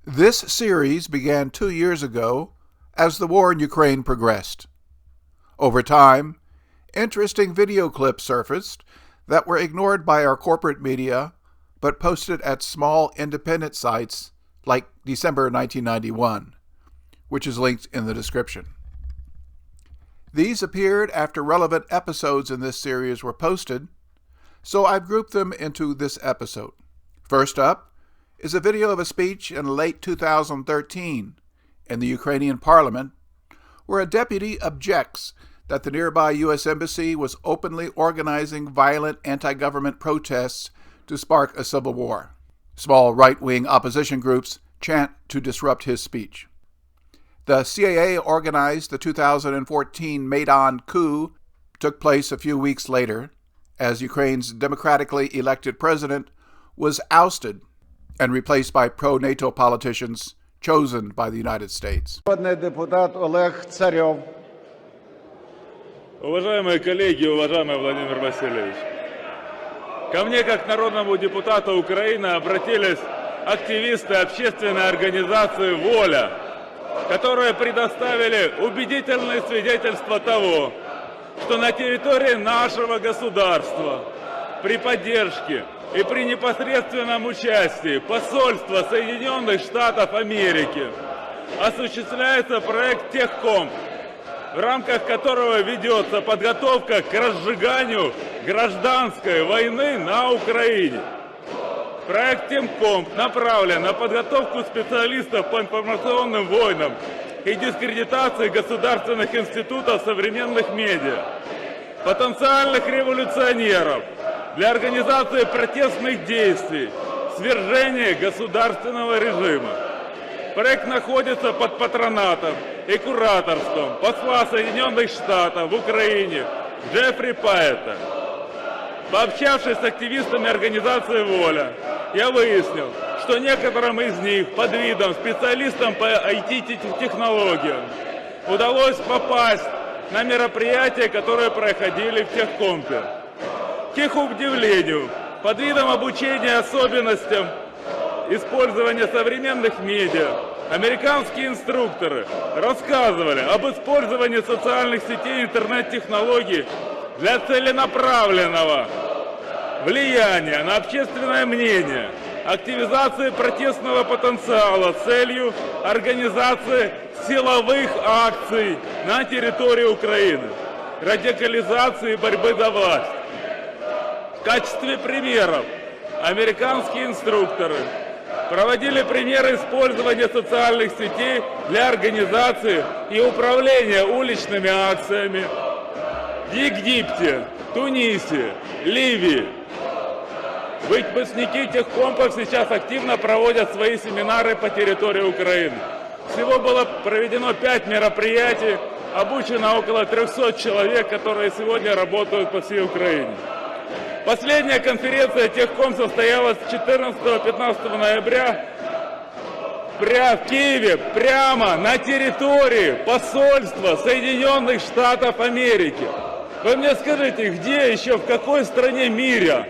This series began 2 years ago as the war in Ukraine progressed. Over time, interesting video clips surfaced that were ignored by our corporate media but posted at small independent sites like December 1991, which is linked in the description. These appeared after relevant episodes in this series were posted, so I've grouped them into this episode. First up is a video of a speech in late 2013 in the Ukrainian parliament where a deputy objects that the nearby U.S. embassy was openly organizing violent anti-government protests to spark a civil war. Small right-wing opposition groups chant to disrupt his speech. The CAA organized the 2014 Maidan coup took place a few weeks later as Ukraine's democratically elected president was ousted and replaced by pro-NATO politicians chosen by the United States. Уважаемые коллеги, уважаемый Владимир Васильевич, ко мне, как народному депутату Украины, обратились активисты общественной организации «Воля», которые предоставили убедительные свидетельства того, что на территории нашего государства при поддержке и при непосредственном участии посольства Соединенных Штатов Америки осуществляется проект «Техкомп», в рамках которого ведется подготовка к разжиганию гражданской войны на Украине. Проект «Техкомп» направлен на подготовку специалистов по информационным войнам и дискредитации государственных институтов современных медиа, потенциальных революционеров, для организации протестных действий, свержения государственного режима. Проект находится под патронатом и кураторством посла Соединенных Штатов в Украине Джеффри Пайета. Пообщавшись с активистами организации «Воля», я выяснил, что некоторым из них под видом специалистам по IT-технологиям удалось попасть на мероприятия, которые проходили в Техкомпе. К их удивлению, под видом обучения особенностям использования современных медиа, американские инструкторы рассказывали об использовании социальных сетей и интернет-технологий для целенаправленного влияния на общественное мнение, активизации протестного потенциала с целью организации силовых акций на территории Украины, радикализации и борьбы за власть. В качестве примеров американские инструкторы проводили примеры использования социальных сетей для организации и управления уличными акциями в Египте, Тунисе, Ливии. Выпускники техкомпов сейчас активно проводят свои семинары по территории Украины. Всего было проведено 5 мероприятий, обучено около 300 человек, которые сегодня работают по всей Украине. Последняя конференция Техком состоялась 14-15 ноября в Киеве, прямо на территории посольства Соединенных Штатов Америки. Вы мне скажите, где еще, в какой стране мира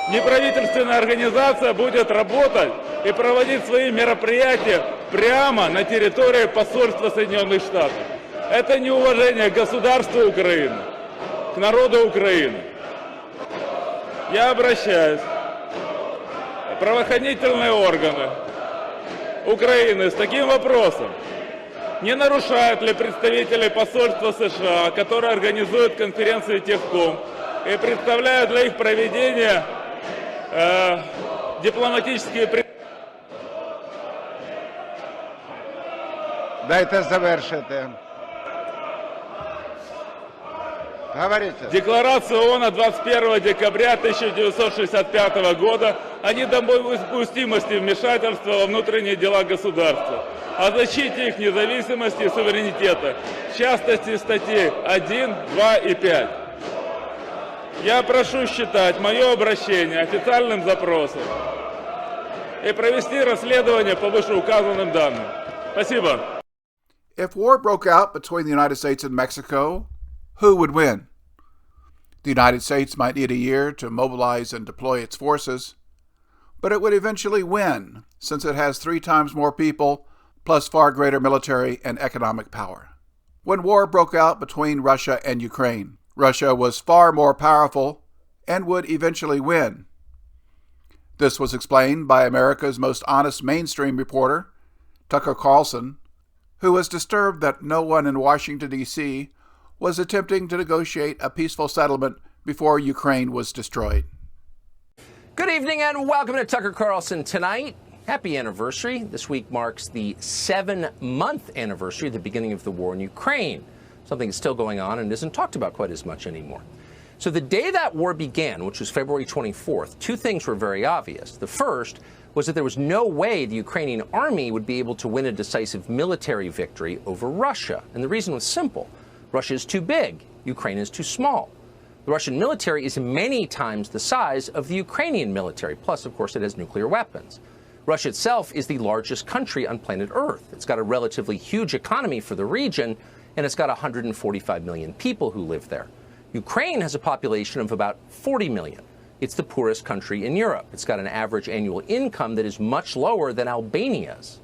неправительственная организация будет работать и проводить свои мероприятия прямо на территории посольства Соединенных Штатов? Это неуважение к государству Украины, к народу Украины. Я обращаюсь в правоохранительные органы Украины с таким вопросом. Не нарушают ли представители посольства США, которые организуют конференции Техком и представляют для их проведения дипломатические Дайте завершити. Говорите. Декларация ООН от 21 декабря 1965 года о недопустимости вмешательства во внутренние дела государства, о защите их независимости и суверенитета, в частности статей 1, 2 и 5. Я прошу считать мое обращение официальным запросом. и провести расследование по вышеуказанным данным. Спасибо. If war broke out between the United States and Mexico, who would win? The United States might need a year to mobilize and deploy its forces, but it would eventually win, since it has 3 times more people, plus far greater military and economic power. When war broke out between Russia and Ukraine, Russia was far more powerful and would eventually win. This was explained by America's most honest mainstream reporter, Tucker Carlson, who was disturbed that no one in Washington, D.C. was attempting to negotiate a peaceful settlement before Ukraine was destroyed. Good evening and welcome to Tucker Carlson Tonight. Happy anniversary. This week marks the 7-month anniversary of the beginning of the war in Ukraine, something that's still going on and isn't talked about quite as much anymore. So the day that war began, which was February 24th, 2 things were very obvious. The first was that there was no way the Ukrainian army would be able to win a decisive military victory over Russia. And the reason was simple. Russia is too big. Ukraine is too small. The Russian military is many times the size of the Ukrainian military. Plus, of course, it has nuclear weapons. Russia itself is the largest country on planet Earth. It's got a relatively huge economy for the region, and it's got 145 million people who live there. Ukraine has a population of about 40 million. It's the poorest country in Europe. It's got an average annual income that is much lower than Albania's.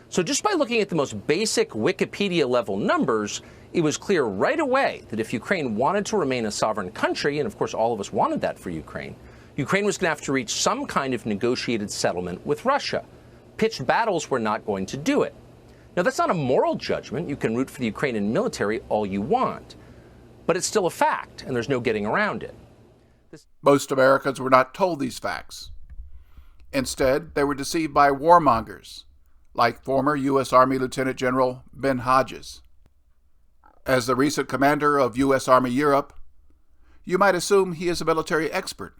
So just by looking at the most basic Wikipedia-level numbers, it was clear right away that if Ukraine wanted to remain a sovereign country, and of course all of us wanted that for Ukraine, Ukraine was going to have to reach some kind of negotiated settlement with Russia. Pitched battles were not going to do it. Now, that's not a moral judgment. You can root for the Ukrainian military all you want. But it's still a fact, and there's no getting around it. Most Americans were not told these facts. Instead, they were deceived by warmongers, like former U.S. Army Lieutenant General Ben Hodges. As the recent commander of U.S. Army Europe, you might assume he is a military expert.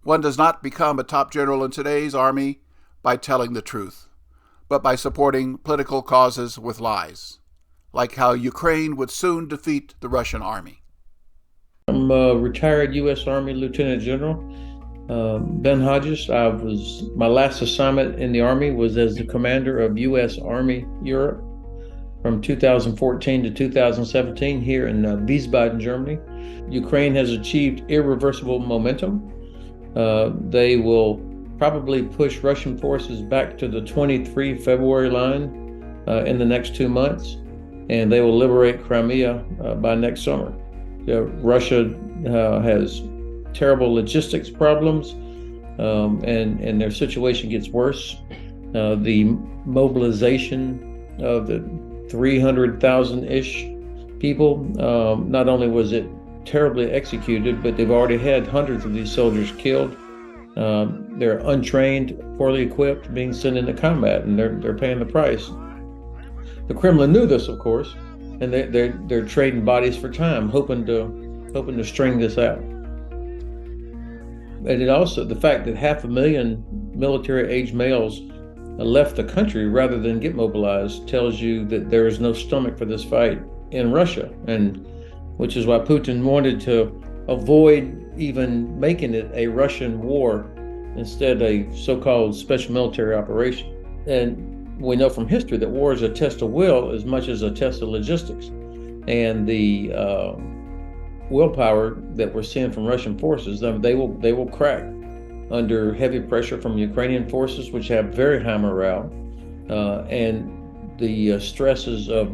One does not become a top general in today's Army by telling the truth, but by supporting political causes with lies, like how Ukraine would soon defeat the Russian army. I'm a retired U.S. Army Lieutenant General, Ben Hodges. My last assignment in the Army was as the commander of U.S. Army Europe from 2014 to 2017 here in Wiesbaden, Germany. Ukraine has achieved irreversible momentum. They will probably push Russian forces back to the 23 February line in the next 2 months, and they will liberate Crimea by next summer. Russia has terrible logistics problems, and their situation gets worse. The mobilization of the 300,000-ish people, not only was it terribly executed, but they've already had hundreds of these soldiers killed. They're untrained, poorly equipped, being sent into combat, and they're paying the price. The Kremlin knew this, of course, and they're trading bodies for time, hoping to string this out. And it also, the fact that 500,000 military-age males left the country rather than get mobilized tells you that there is no stomach for this fight in Russia, and which is why Putin wanted to avoid even making it a Russian war, instead a so-called special military operation. And we know from history that war is a test of will as much as a test of logistics. And the willpower that we're seeing from Russian forces, they will crack under heavy pressure from Ukrainian forces, which have very high morale, and the stresses of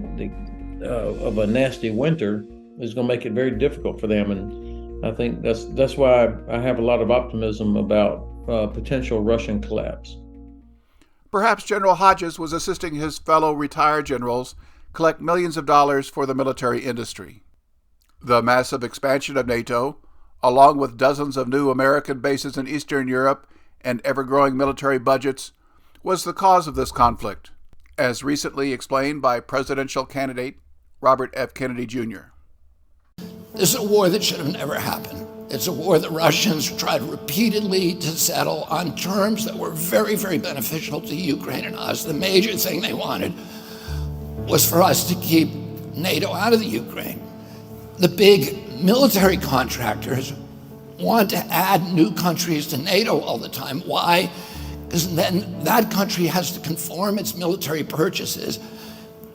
a nasty winter is going to make it very difficult for them. And I think that's why I have a lot of optimism about potential Russian collapse. Perhaps General Hodges was assisting his fellow retired generals collect millions of dollars for the military industry. The massive expansion of NATO, along with dozens of new American bases in Eastern Europe and ever-growing military budgets, was the cause of this conflict, as recently explained by presidential candidate Robert F. Kennedy Jr. This is a war that should have never happened. It's a war that Russians tried repeatedly to settle on terms that were very, very beneficial to Ukraine and us. The major thing they wanted was for us to keep NATO out of the Ukraine. The big military contractors want to add new countries to NATO all the time. Why? because then that country has to conform its military purchases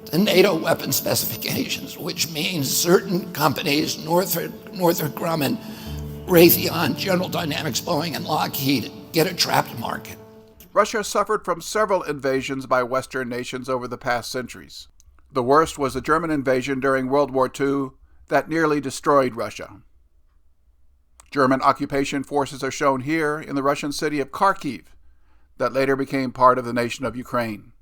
to NATO weapon specifications, which means certain companies, Northrop Grumman, Raytheon, General Dynamics, Boeing, and Lockheed, get a trapped market. Russia suffered from several invasions by Western nations over the past centuries. The worst was the German invasion during World War II that nearly destroyed Russia. German occupation forces are shown here in the Russian city of Kharkiv, that later became part of the nation of Ukraine.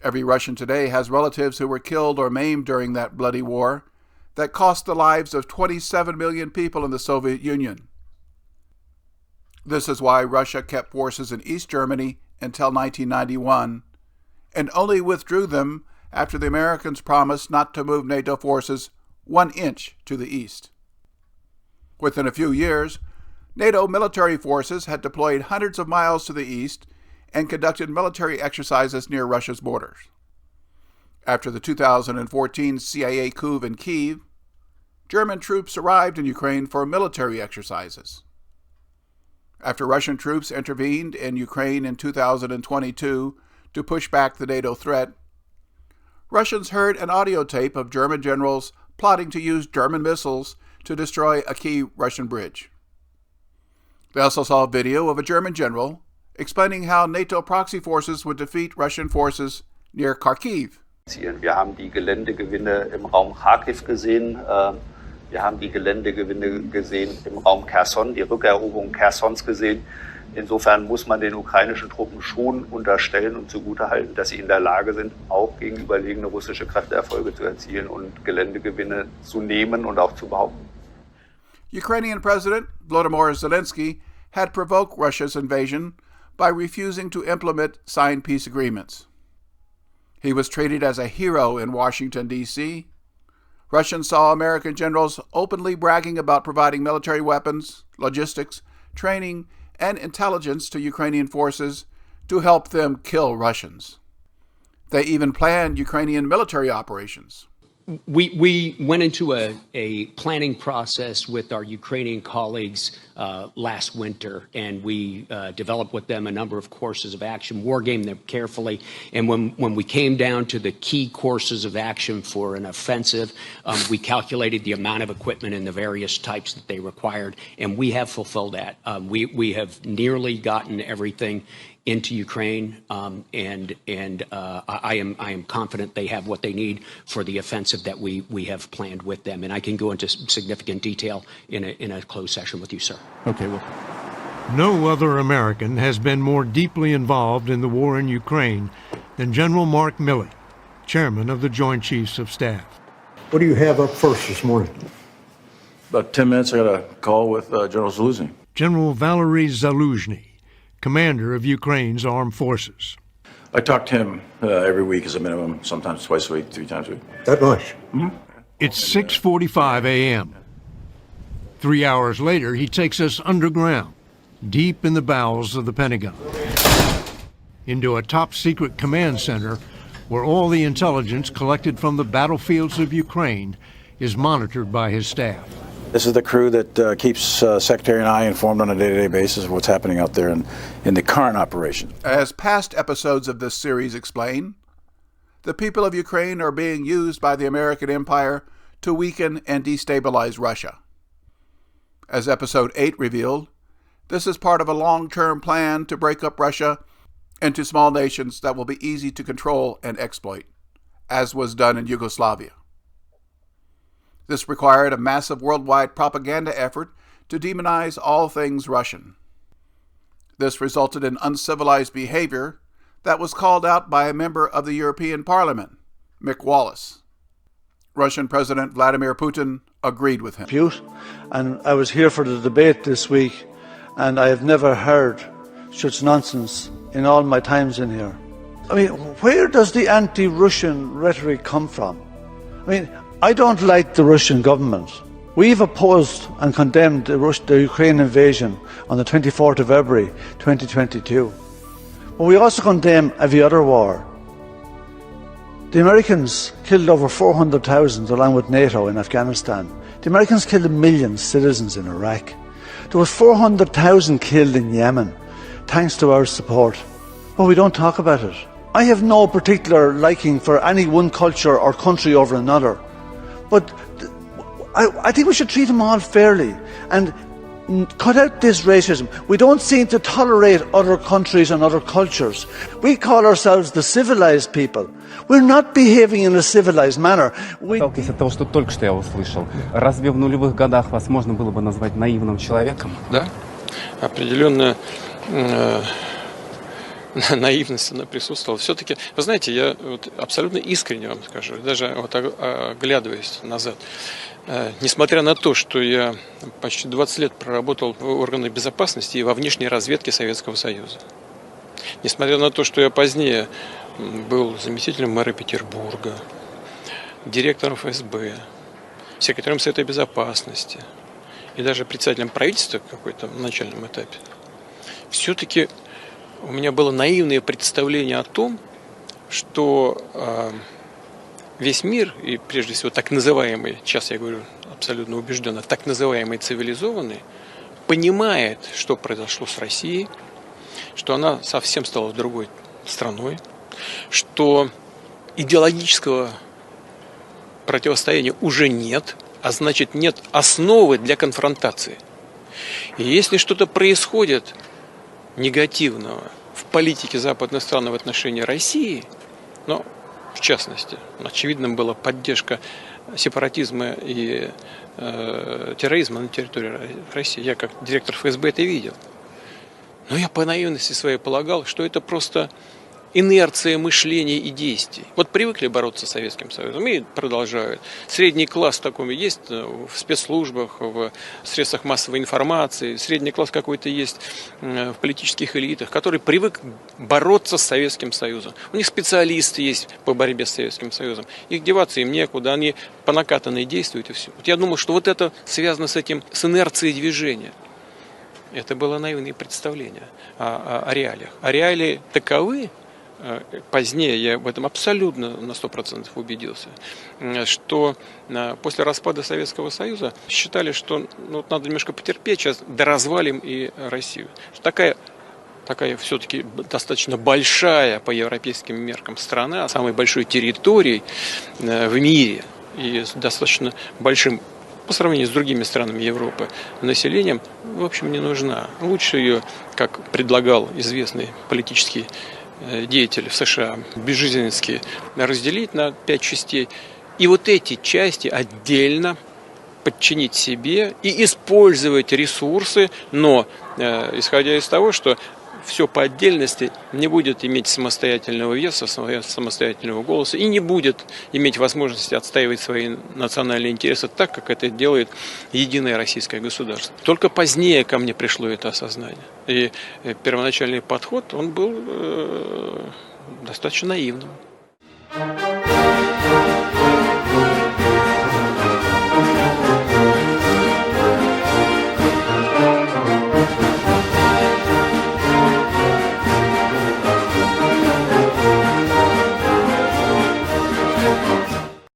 Every Russian today has relatives who were killed or maimed during that bloody war that cost the lives of 27 million people in the Soviet Union. This is why Russia kept forces in East Germany until 1991, and only withdrew them after the Americans promised not to move NATO forces 1 inch to the east. Within a few years, NATO military forces had deployed hundreds of miles to the east and conducted military exercises near Russia's borders. After the 2014 CIA coup in Kyiv, German troops arrived in Ukraine for military exercises. After Russian troops intervened in Ukraine in 2022 to push back the NATO threat, Russians heard an audio tape of German generals plotting to use German missiles to destroy a key Russian bridge. They also saw a video of a German general explaining how NATO proxy forces would defeat Russian forces near Kharkiv. Wir haben die Geländegewinne im Raum Kharkiv gesehen. Wir haben die Geländegewinne gesehen im Raum Carlson, die Rückeroberung Carlsons gesehen. Insofern muss man den ukrainischen Truppen schon unterstellen und zugutehalten, dass sie in der Lage sind, auch gegen überlegene russische Kräfte Erfolge zu erzielen und Geländegewinne zu nehmen und auch zu behaupten. Ukrainian President Volodymyr Zelensky had provoked Russia's invasion by refusing to implement signed peace agreements. He was treated as a hero in Washington, D.C. Russians saw American generals openly bragging about providing military weapons, logistics, training, and intelligence to Ukrainian forces to help them kill Russians. They even planned Ukrainian military operations. We went into a planning process with our Ukrainian colleagues last winter, and we developed with them a number of courses of action, wargamed them carefully. And when we came down to the key courses of action for an offensive, we calculated the amount of equipment and the various types that they required, and we have fulfilled that. We have nearly gotten everything into Ukraine, and I am confident they have what they need for the offensive that we have planned with them. And I can go into significant detail in a closed session with you, sir. Okay, well. No other American has been more deeply involved in the war in Ukraine than General Mark Milley, chairman of the Joint Chiefs of Staff. What do you have up first this morning? About 10 minutes, I got a call with General Zaluzny. General Valery Zaluzny, commander of Ukraine's armed forces. I talk to him every week as a minimum, sometimes twice a week, 3 times a week. That much? Mm-hmm. It's 6:45 a.m. 3 hours later, he takes us underground, deep in the bowels of the Pentagon, into a top-secret command center where all the intelligence collected from the battlefields of Ukraine is monitored by his staff. This is the crew that keeps Secretary and I informed on a day-to-day basis of what's happening out there in the current operation. As past episodes of this series explain, the people of Ukraine are being used by the American empire to weaken and destabilize Russia. As episode 8 revealed, this is part of a long-term plan to break up Russia into small nations that will be easy to control and exploit, as was done in Yugoslavia. This required a massive worldwide propaganda effort to demonize all things Russian. This resulted in uncivilized behavior that was called out by a member of the European Parliament, Mick Wallace. Russian President Vladimir Putin agreed with him. And I was here for the debate this week, and I have never heard such nonsense in all my times in here. I mean, where does the anti-Russian rhetoric come from? I mean, I don't like the Russian government. We've opposed and condemned the Ukraine invasion on the 24th of February 2022. But we also condemn every other war. The Americans killed over 400,000 along with NATO in Afghanistan. The Americans killed 1 million citizens in Iraq. There was 400,000 killed in Yemen. thanks to our support. But we don't talk about it. I have no particular liking for any one culture or country over another. But I think we should treat them all fairly and cut out this racism. We don't seem to tolerate other countries and other cultures. We call ourselves the civilized people. We're not behaving in a civilized manner. Отталкиваясь от того, что только что я услышал, разве в нулевых годах вас можно было бы назвать наивным человеком? Да, определенная наивность она присутствовала. Все-таки, вы знаете, я вот абсолютно искренне вам скажу, даже вот оглядываясь назад, несмотря на то, что я почти 20 лет проработал в органах безопасности и во внешней разведке Советского Союза, несмотря на то, что я позднее был заместителем мэра Петербурга, директором ФСБ, секретарем Совета Безопасности и даже председателем правительства в какой-то начальном этапе, все-таки у меня было наивное представление о том, что весь мир, и прежде всего так называемый, сейчас я говорю абсолютно убежденно, так называемый цивилизованный, понимает, что произошло с Россией, что она совсем стала другой страной, что идеологического противостояния уже нет, а значит нет основы для конфронтации. И если что-то происходит негативного в политике западных стран в отношении России, но в частности, очевидным была поддержка сепаратизма и терроризма на территории России. Я как директор ФСБ это видел. Но я по наивности своей полагал, что это просто инерция мышления и действий. Вот привыкли бороться с Советским Союзом и продолжают. Средний класс такой есть в спецслужбах, в средствах массовой информации. Средний класс какой-то есть в политических элитах, который привык бороться с Советским Союзом. У них специалисты есть по борьбе с Советским Союзом. Их деваться им некуда, они по накатанной действуют и все. Вот я думал, что вот это связано с этим, с инерцией движения. Это было наивное представление о реалиях. А реалии таковы, позднее я в этом абсолютно на 100% убедился, что после распада Советского Союза считали, что надо немножко потерпеть, сейчас доразвалим и Россию. Такая все-таки достаточно большая по европейским меркам страна, самой большой территорией в мире и с достаточно большим по сравнению с другими странами Европы населением, в общем, не нужна. Лучше ее, как предлагал известный политический деятель в США, Бжезинский, разделить на 5 частей. И вот эти части отдельно подчинить себе и использовать ресурсы, но исходя из того, что все по отдельности не будет иметь самостоятельного веса, самостоятельного голоса и не будет иметь возможности отстаивать свои национальные интересы так, как это делает единое российское государство. Только позднее ко мне пришло это осознание. И первоначальный подход, он был достаточно наивным.